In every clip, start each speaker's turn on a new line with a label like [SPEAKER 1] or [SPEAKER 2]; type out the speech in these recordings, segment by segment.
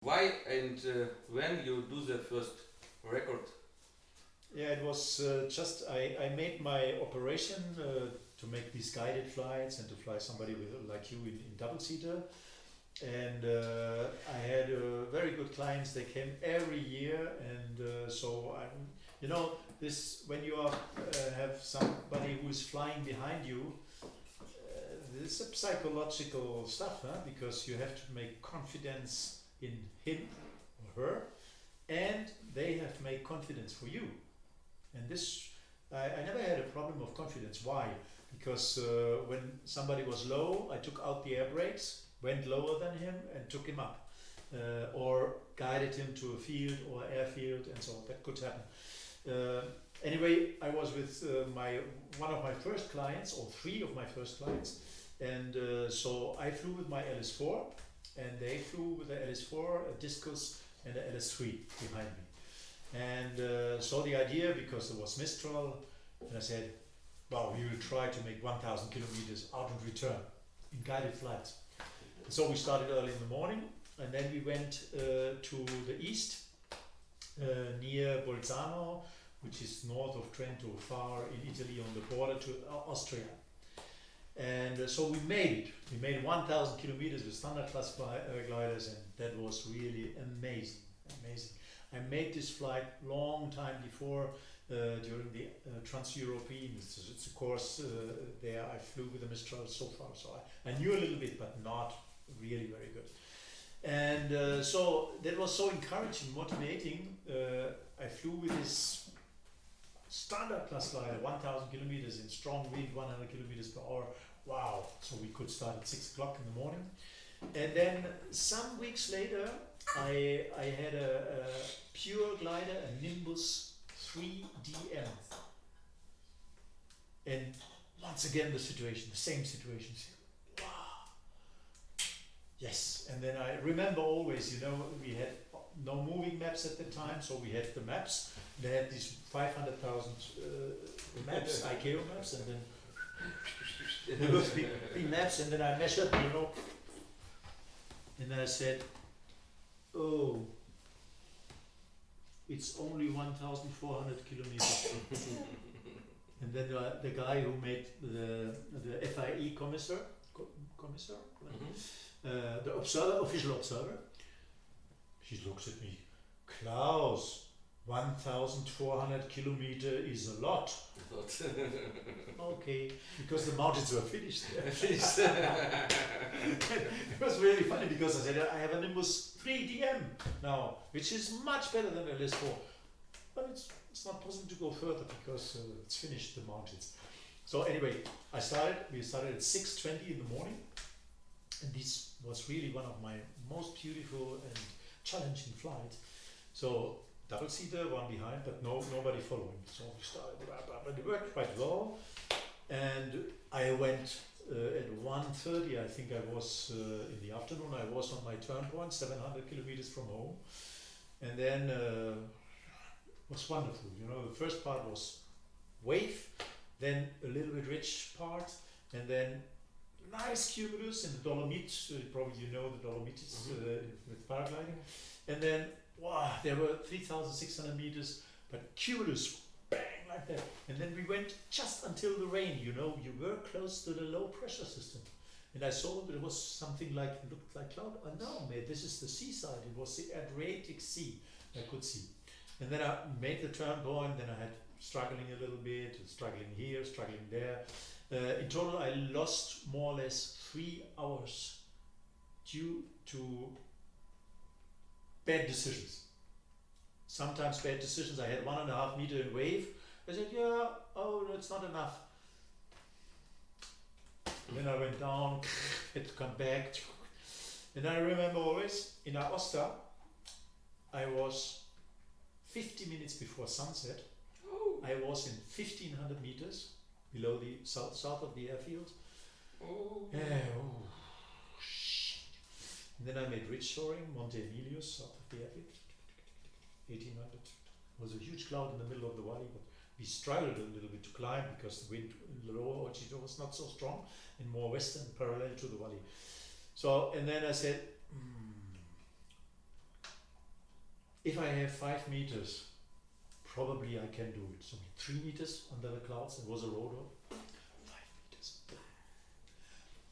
[SPEAKER 1] Why and when you do the first record?
[SPEAKER 2] Yeah, it was just I made my operation to make these guided flights and to fly somebody with like you in double seater. And I had very good clients. They came every year, and so I'm, this when you are have somebody who is flying behind you. This is a psychological stuff, huh? Because you have to make confidence in him or her, and they have to make confidence for you. And this, I never had a problem of confidence. Why? Because when somebody was low, I took out the air brakes, went lower than him, and took him up, or guided him to a field or airfield, and so that could happen. Uh, anyway, I was with my one of my first clients, or three of my first clients, and so I flew with my LS4, and they flew with the LS4, a Discus, and a LS3 behind me. And so the idea, because there was Mistral, and I said, well, we will try to make 1,000 kilometers out and return in guided flights. And so we started early in the morning, and then we went to the east, near Bolzano, which is north of Trento, far in Italy on the border to Austria. And so we made it. We made 1,000 kilometers with standard class gliders, and that was really amazing, amazing. I made this flight long time before, during the Trans-European. It's a course there. I flew with the Mistral so far, so I knew a little bit, but not really very good. And so that was so encouraging, motivating. I flew with this standard class glider, 1,000 kilometers in strong wind, 100 kilometers per hour. Wow! So we could start at 6 o'clock in the morning. And then some weeks later, I had a pure glider, a Nimbus 3DM. And once again, the same situation. Wow! Yes, and then I remember always, we had no moving maps at the time, so we had the maps. They had these 500,000 maps, ICAO maps, and then there were three maps, and then I measured, and then I said, oh, it's only 1,400 kilometers. And then the guy who made the FIE commissar, the official observer, he looks at me, Klaus, 1,400 kilometers is a lot. Okay, because the mountains were finished. It was really funny because I said I have a Nimbus 3DM now, which is much better than the LS4, but it's not possible to go further because it's finished the mountains. So anyway, we started at 6:20 in the morning, and this was really one of my most beautiful and challenging flights. So double seater, one behind, but nobody following. So we started, and it worked quite well. And I went at 1:30, I think I was in the afternoon, I was on my turn point, 700 kilometers from home. And then it was wonderful. The first part was wave, then a little bit ridge part, and then nice cumulus in the Dolomites. Probably the Dolomites with paragliding. And then, wow, there were 3,600 meters, but cumulus, bang, like that. And then we went just until the rain, you were close to the low pressure system. And I saw there was something looked like cloud. Oh no, mate, this is the seaside. It was the Adriatic Sea, I could see. And then I made the turn point, then I had struggling a little bit, struggling here, struggling there. In total, I lost more or less 3 hours due to bad decisions. Sometimes bad decisions. I had 1.5 meter in wave. I said, that's not enough. Then I went down, had to come back. And I remember always, in Aosta, I was 50 minutes before sunset. I was in 1,500 meters below the south of the airfield. Shit. And then I made ridge soaring, Monte Emilio, south of the airfield. 1,800. It was a huge cloud in the middle of the valley, but we struggled a little bit to climb because the wind in the lower altitude was not so strong and more western, parallel to the valley. So, and then I said, if I have 5 meters, probably I can do it. So 3 meters under the clouds, it was a rotor, 5 meters.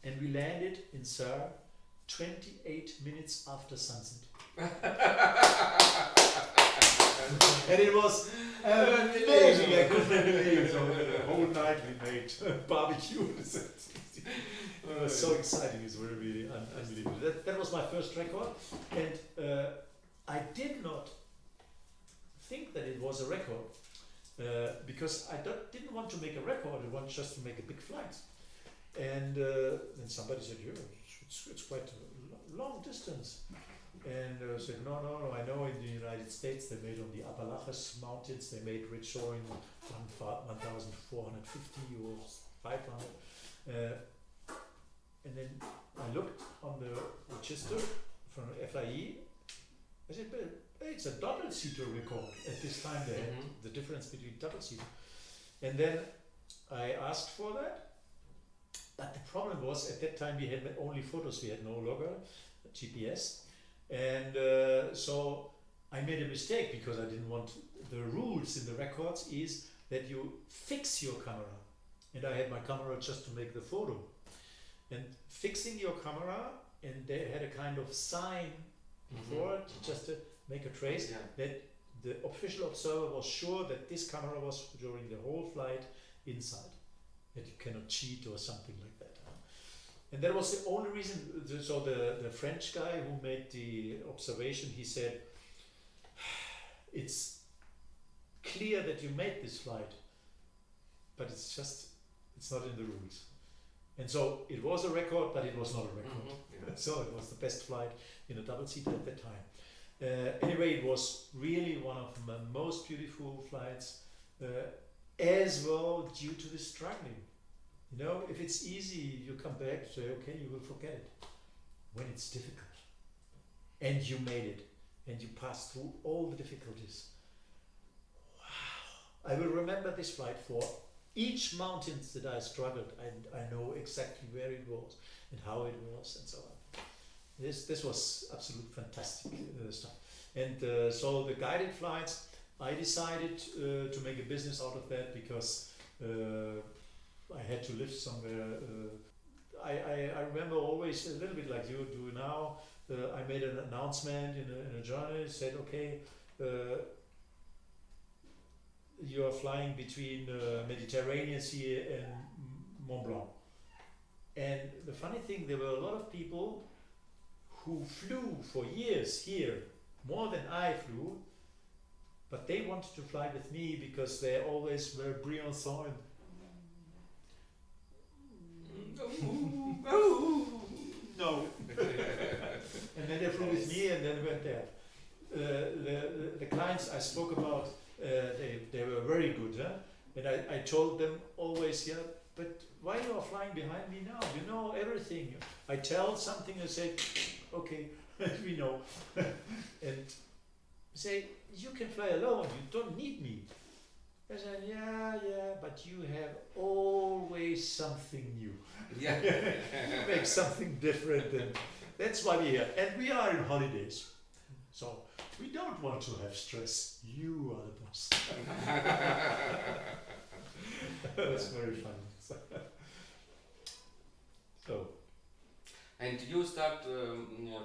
[SPEAKER 2] And we landed in Sarre 28 minutes after sunset. And it was amazing. I couldn't believe it. So the whole night we made barbecue. It was so exciting. It was really unbelievable. That was my first record, and I did not think that it was a record because I didn't want to make a record. I wanted just to make a big flight. And then somebody said, "Yeah, it's quite a long distance." And I said, no, I know in the United States they made on the Appalachian Mountains, they made ridge soaring 1,450 or 500. And then I looked on the register from FIE. I said, but hey, it's a double-seater record. At this time they had the difference between double-seater. And then I asked for that. But the problem was, at that time we had only photos, we had no logger, GPS. And so I made a mistake because I didn't want, the rules in the records is that you fix your camera. And I had my camera just to make the photo. And fixing your camera, and they had a kind of sign before it, just to make a trace, that the official observer was sure that this camera was during the whole flight inside. That you cannot cheat or something like that. And that was the only reason. So the French guy who made the observation, he said, it's clear that you made this flight, but it's not in the rules. And so it was a record, but it was not a record. So it was the best flight in a double-seater at that time. Anyway, it was really one of my most beautiful flights, as well due to the struggling. You know, if it's easy, you come back and say, okay, you will forget it. When it's difficult, and you made it, and you passed through all the difficulties. Wow! I will remember this flight for each mountain that I struggled, and I know exactly where it was, and how it was, and so on. This was absolute fantastic stuff. And so the guided flights, I decided to make a business out of that because I had to live somewhere. I remember always a little bit like you do now. I made an announcement in a journal. Said, okay, you are flying between Mediterranean Sea and Mont Blanc. And the funny thing, there were a lot of people who flew for years here, more than I flew, but they wanted to fly with me because they always were Briançon. No. And then they flew with me and then went there. The clients I spoke about, they were very good. Huh? And I told them always, yeah, but why you are flying behind me now? You know everything. I tell something and say, okay, we know. And say, you can fly alone, you don't need me. I said, yeah, but you have always something new.
[SPEAKER 1] Yeah.
[SPEAKER 2] You make something different, and that's why we're here. And we are in holidays. So we don't want to have stress. You are the boss. That's very funny. So.
[SPEAKER 1] And you start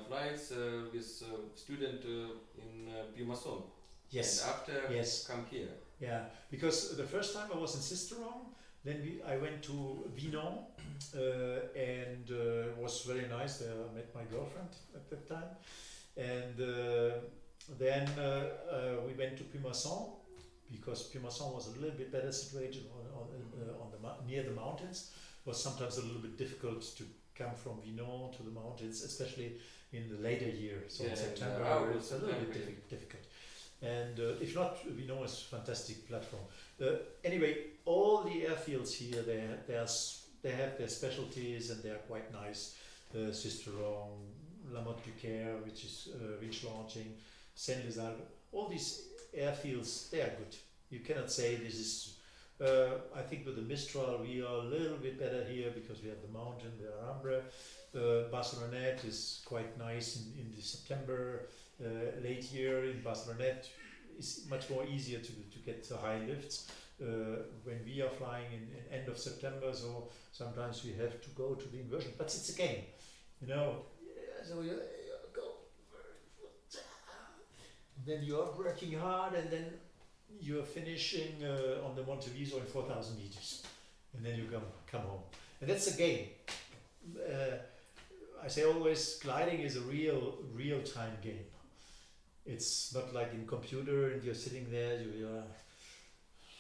[SPEAKER 1] flights with student in Pumasson.
[SPEAKER 2] Yes.
[SPEAKER 1] And after come here.
[SPEAKER 2] Yeah, because the first time I was in Sisteron, then I went to Vinon, and it was very nice. There I met my girlfriend at that time, and then we went to Pumasson because Pumasson was a little bit better situated near the mountains. It was sometimes a little bit difficult to come from Vinon to the mountains, especially in the later year. So in September it's a little bit difficult. And if not, we know it's a fantastic platform. Anyway, all the airfields here, they have their specialties and they are quite nice. Sisteron, La Motte-du-Caire, which is winch launching, Saint-Lizard, all these airfields, they are good. You cannot say this is, I think with the Mistral we are a little bit better here because we have the mountain, the Alhambra. Barcelonette is quite nice in the September. late year in Barcelona is much more easier to get to high lifts. When we are flying in end of September, so sometimes we have to go to the inversion, but it's a game, you know. So you go, then you are working hard, and then you are finishing on the Monteviso in 4,000 meters, and then you come home, and that's a game. I say always, gliding is a real time game. It's not like in computer and you're sitting there, you're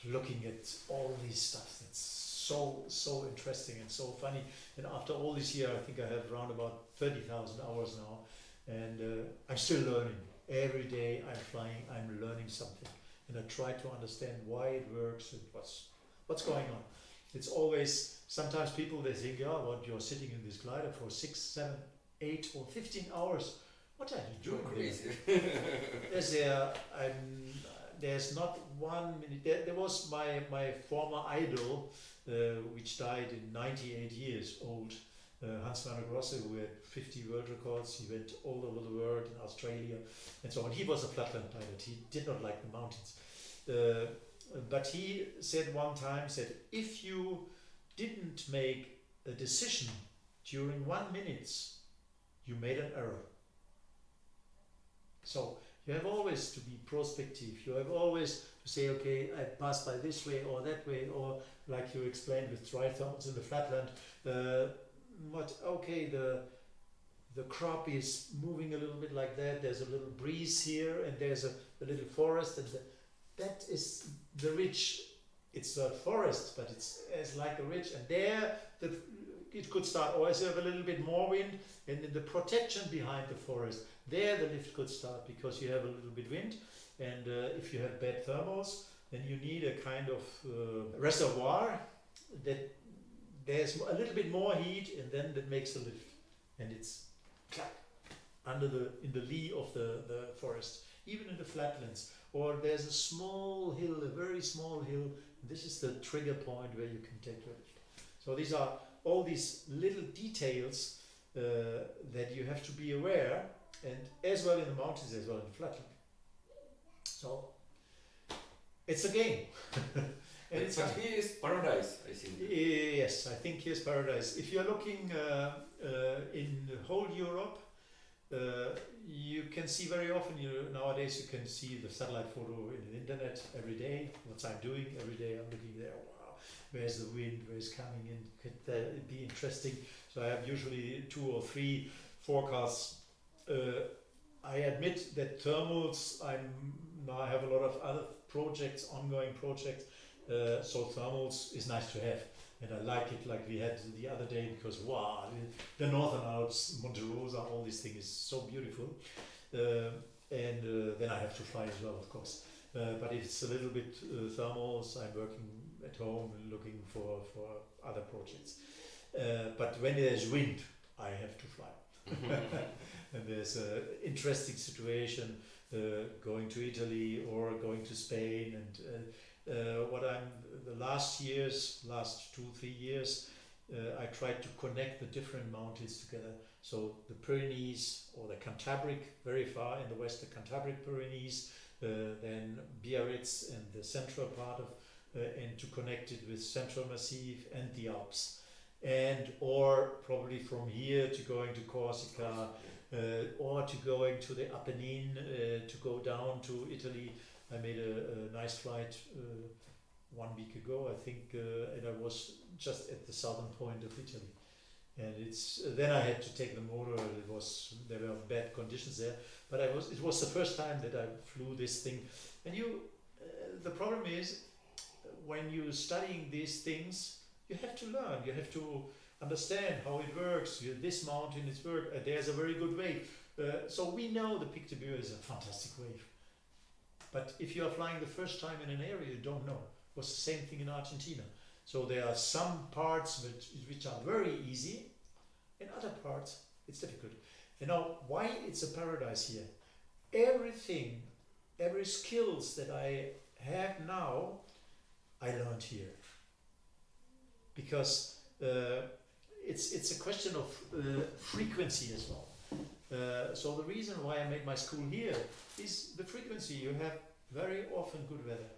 [SPEAKER 2] looking at all these stuff that's so interesting and so funny. And after all this year, I think I have around about 30,000 hours now, and I'm still learning. Every day I'm flying, I'm learning something, and I try to understand why it works and what's going on. It's always, sometimes people they think, what, you're sitting in this glider for 6, 7, 8 or 15 hours. What are you doing?
[SPEAKER 1] Crazy.
[SPEAKER 2] There's not 1 minute. There was my former idol, which died in 98 years old, Hans Werner Grosse, who had 50 world records. He went all over the world, in Australia and so on. He was a flatland pilot. He did not like the mountains. But he said one time, if you didn't make a decision during 1 minute, you made an error. So you have always to be prospective. You have always to say, okay, I pass by this way or that way, or like you explained with tritons in the flatland, the crop is moving a little bit like that. There's a little breeze here, and there's a little forest, and that is the ridge. It's not forest, but it's like a ridge, and there it could start. Or you have a little bit more wind, and in the protection behind the forest, there the lift could start because you have a little bit wind, and if you have bad thermals, then you need a kind of reservoir that there's a little bit more heat, and then that makes a lift, and it's clap in the lee of the forest, even in the flatlands. Or there's a small hill, a very small hill. This is the trigger point where you can take the lift. So these are all these little details that you have to be aware, and as well in the mountains, as well in the flatland. So it's a game. And
[SPEAKER 1] but here is paradise, I think.
[SPEAKER 2] Yes, I think here's paradise. If you're looking in the whole Europe, you can see very often, nowadays you can see the satellite photo in the internet every day, what I'm doing every day. I'm looking there, wow, where's the wind, where's coming in, could that be interesting? So I have usually 2 or 3 forecasts. I admit that thermals, now I have a lot of other projects, ongoing projects, so thermals is nice to have. And I like it, like we had the other day, because wow, the Northern Alps, Monte Rosa, all these things is so beautiful. And then I have to fly as well, of course. But if it's a little bit thermals, I'm working at home looking for other projects. But when there's wind, I have to fly. And there's an interesting situation going to Italy or going to Spain, and the last 2-3 years, I tried to connect the different mountains together. So the Pyrenees or the Cantabric, very far in the west, the Cantabric Pyrenees, then Biarritz and the central part of, and to connect it with Central Massif and the Alps, or probably from here to going to Corsica, or to going to the Apennine, to go down to Italy. I made a nice flight 1 week ago, I think, and I was just at the southern point of Italy. And then I had to take the motor. There were bad conditions there, but it was the first time that I flew this thing. And the problem is, when you're studying these things, you have to learn. You have to understand how it works. This mountain is there's a very good wave. So we know the Pic de Buer is a fantastic wave. But if you are flying the first time in an area you don't know, it was the same thing in Argentina. So there are some parts which are very easy, and other parts it's difficult. And now, why it's a paradise here? Everything, every skills that I have now, I learned here. Because it's a question of frequency as well. So the reason why I made my school here is the frequency. You have very often good weather.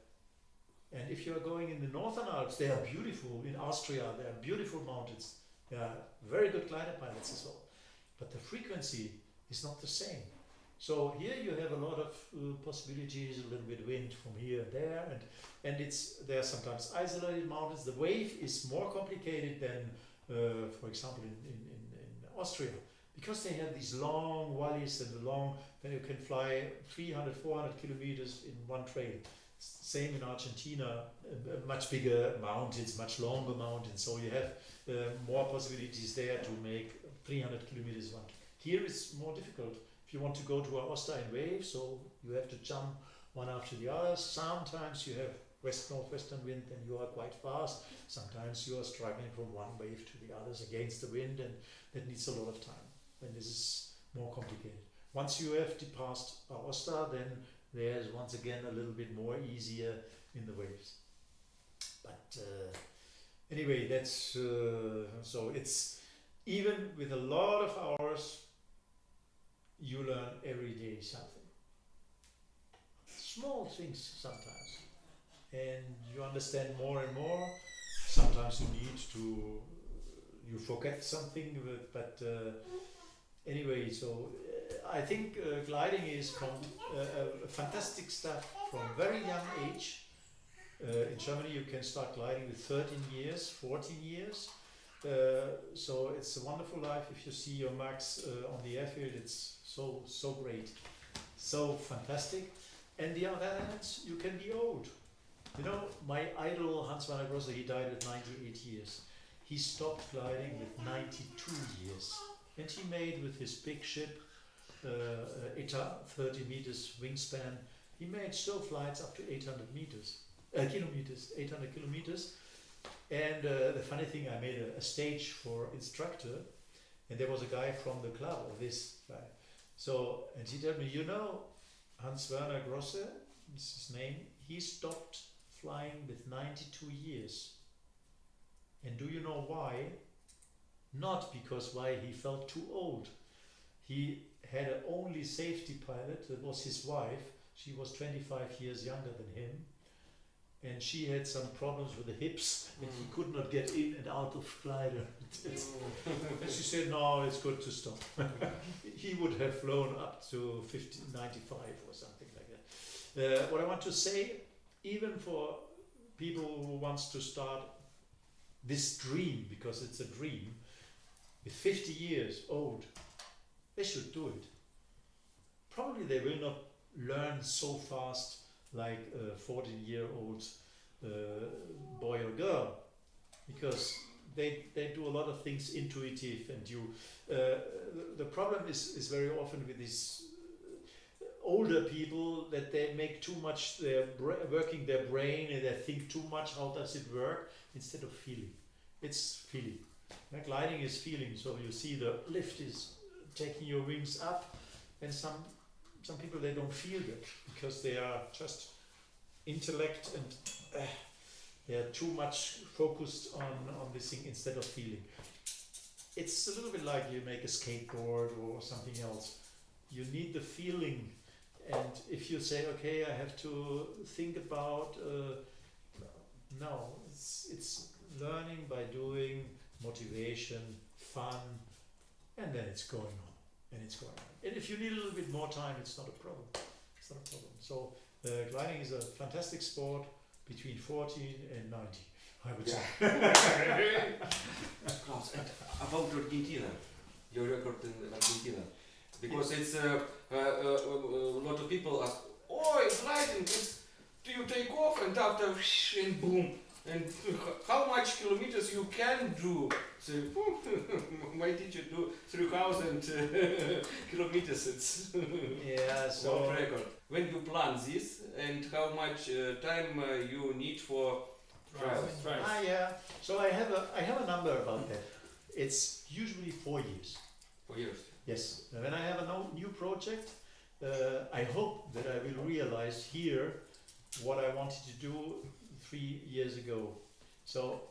[SPEAKER 2] And if you are going in the Northern Alps, they are beautiful. In Austria, there are beautiful mountains. There are very good glider pilots as well. But the frequency is not the same. So here you have a lot of possibilities, a little bit wind from here and there, and there are sometimes isolated mountains. The wave is more complicated than, for example, in Austria, because they have these long valleys and then you can fly 300, 400 kilometers in one trail. Same in Argentina, much bigger mountains, much longer mountains, so you have more possibilities there to make 300 kilometers one. Here it's more difficult. If you want to go to Aosta in waves, so you have to jump one after the other. Sometimes you have west-northwestern wind and you are quite fast. Sometimes you are struggling from one wave to the others against the wind, and that needs a lot of time. And this is more complicated. Once you have passed Aosta, then there's once again a little bit more easier in the waves. But anyway, that's so it's even with a lot of hours, you learn every day something. Small things sometimes, and you understand more and more. Sometimes you forget something, but anyway, so I think gliding is from fantastic stuff from very young age. In Germany you can start gliding with 13 years, 14 years. So it's a wonderful life. If you see your marks on the airfield, it's so great, so fantastic. And the other hand, you can be old. You know, my idol Hans-Werner Grosser, he died at 98 years. He stopped gliding with 92 years, and he made with his big ship, ETA, 30 meters wingspan. He made still flights up to 800 kilometers, 800 kilometers. And the funny thing, I made a stage for instructor, and there was a guy from the club of this guy. So, and he told me, you know, Hans-Werner Grosser, is his name, he stopped flying with 92 years. And do you know why? Not because why he felt too old. He had an only safety pilot, that was his wife. She was 25 years younger than him. And she had some problems with the hips, and he could not get in and out of glider. And she said, no, it's good to stop. He would have flown up to 95 or something like that. What I want to say, even for people who wants to start this dream, because it's a dream, with 50 years old, they should do it. Probably they will not learn so fast like a 14-year-old boy or girl, because they do a lot of things intuitive, and the problem is very often with these older people that they make too much, they're working their brain and they think too much, how does it work, instead of feeling. It's feeling. Gliding is feeling, so you see the lift is taking your wings up, and some people, they don't feel that because they are just intellect, and they are too much focused on this thing instead of feeling. It's a little bit like you make a skateboard or something else. You need the feeling, and if you say, okay, I have to think about, no, it's learning by doing, motivation, fun, and then it's going on. And it's going on. And if you need a little bit more time, it's not a problem. It's not a problem. So gliding is a fantastic sport between 14 and 90, I would say.
[SPEAKER 1] Klaus, and about Argentina, your record in Argentina, because it's a lot of people ask, oh, gliding, do you take off and after whoosh, and boom, and how much kilometers you can do? So my teacher do 3,000 kilometers. It's
[SPEAKER 2] yeah, so
[SPEAKER 1] world record. When you plan this, and how much time you need for trials?
[SPEAKER 2] yeah. So I have a number about that. It's usually 4 years.
[SPEAKER 1] 4 years.
[SPEAKER 2] Yes. When I have a new project, I hope that I will realize here what I wanted to do 3 years ago. So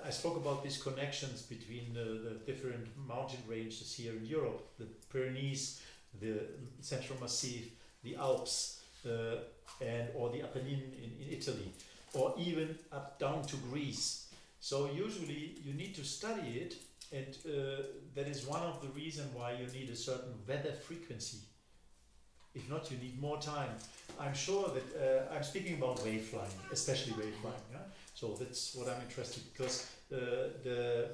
[SPEAKER 2] I spoke about these connections between the different mountain ranges here in Europe, the Pyrenees, the Central Massif, the Alps, and or the Apennine in Italy, or even up down to Greece. So usually you need to study it, and that is one of the reasons why you need a certain weather frequency. If not, you need more time. I'm sure that I'm speaking about wave flying, especially wave flying. Yeah? So that's what I'm interested, because the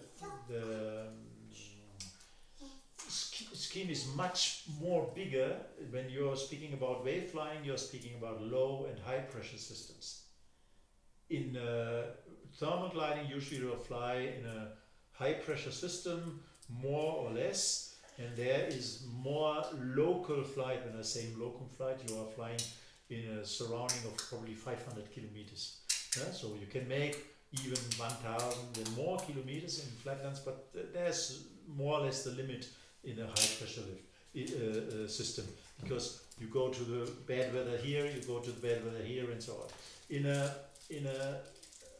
[SPEAKER 2] scheme is much more bigger. When you're speaking about wave flying, you're speaking about low and high pressure systems. In thermal gliding, usually you'll fly in a high pressure system, more or less, and there is more local flight. When I say local flight, you are flying in a surrounding of probably 500 kilometers. Yeah? So you can make even 1,000 and more kilometers in flatlands, but there's more or less the limit in a high pressure system, because you go to the bad weather here, you go to the bad weather here, and so on. In a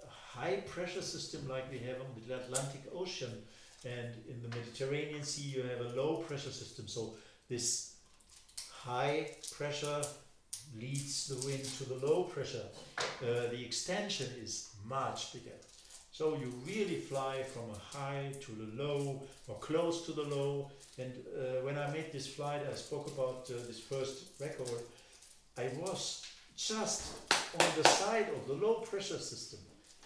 [SPEAKER 2] high pressure system like we have on the Atlantic Ocean and in the Mediterranean Sea, you have a low pressure system. So this high pressure leads the wind to the low pressure. The extension is much bigger. So you really fly from a high to the low, or close to the low. And when I made this flight, I spoke about this first record. I was just on the side of the low pressure system,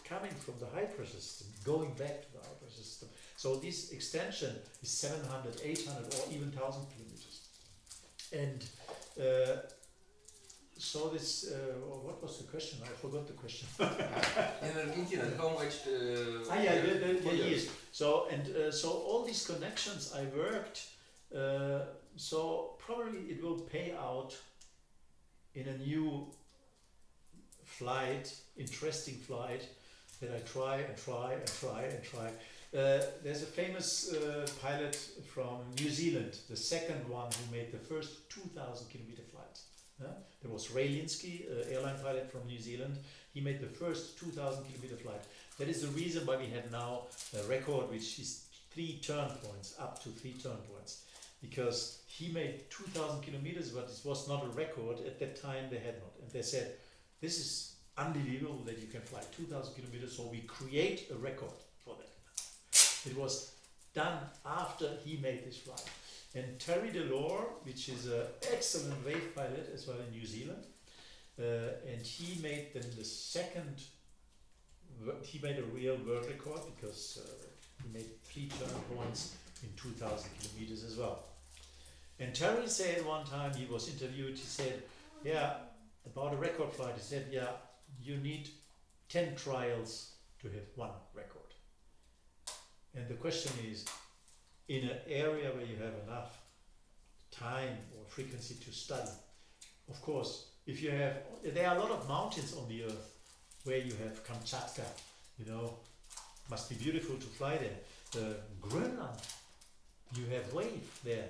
[SPEAKER 2] coming from the high pressure system, going back to the high pressure system. So this extension is 700, 800, or even 1,000 kilometers. And so this, what was the question? I forgot the question.
[SPEAKER 1] In Argentina, how much?
[SPEAKER 2] The years. So so all these connections I worked. So probably it will pay out in a new flight, interesting flight, that I try and try and try and try. There's a famous pilot from New Zealand, the second one who made the first 2,000 kilometer flight. There was Raylinsky, airline pilot from New Zealand. He made the first 2,000 kilometer flight. That is the reason why we have now a record which is 3 turn points, up to 3 turn points. Because he made 2,000 kilometers, but it was not a record. At that time they had not. And they said, this is unbelievable that you can fly 2,000 kilometers, so we create a record for that. It was done after he made this flight. And Terry Delore, which is an excellent wave pilot as well in New Zealand, and he made then the second, he made a real world record, because he made 3 turn points in 2,000 kilometers as well. And Terry said one time, he was interviewed, he said, yeah, about a record flight, he said, yeah, you need 10 trials to have 1 record. And the question is, in an area where you have enough time or frequency to study, of course, if you have, there are a lot of mountains on the earth where you have Kamchatka, you know, must be beautiful to fly there. Greenland, you have wave there.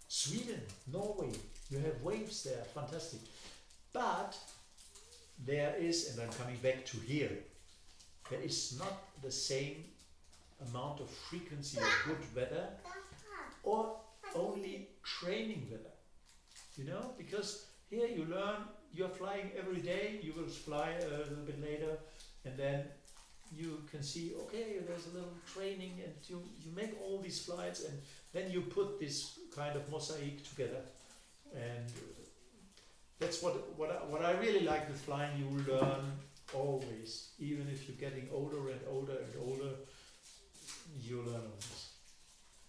[SPEAKER 2] Sweden, Norway, you have waves there, fantastic. But there is, and I'm coming back to here, there is not the same amount of frequency of good weather, or only training weather, you know, because here you learn, you're flying every day, you will fly a little bit later, and then you can see, okay, there's a little training, and you make all these flights, and then you put this kind of mosaic together. And that's what I really like with flying. You learn always, even if you're getting older